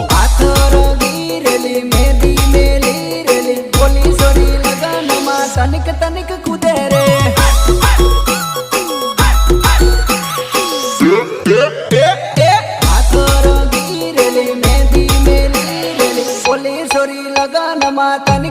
હાથરો ગીરેલી મેદી મેલી રેલી બોલી સોરી લગનમાં તનિક તનિક કુદે રે હાથરો ગીરેલી મેદી મેલી રેલી બોલી સોરી લગનમાં તનિક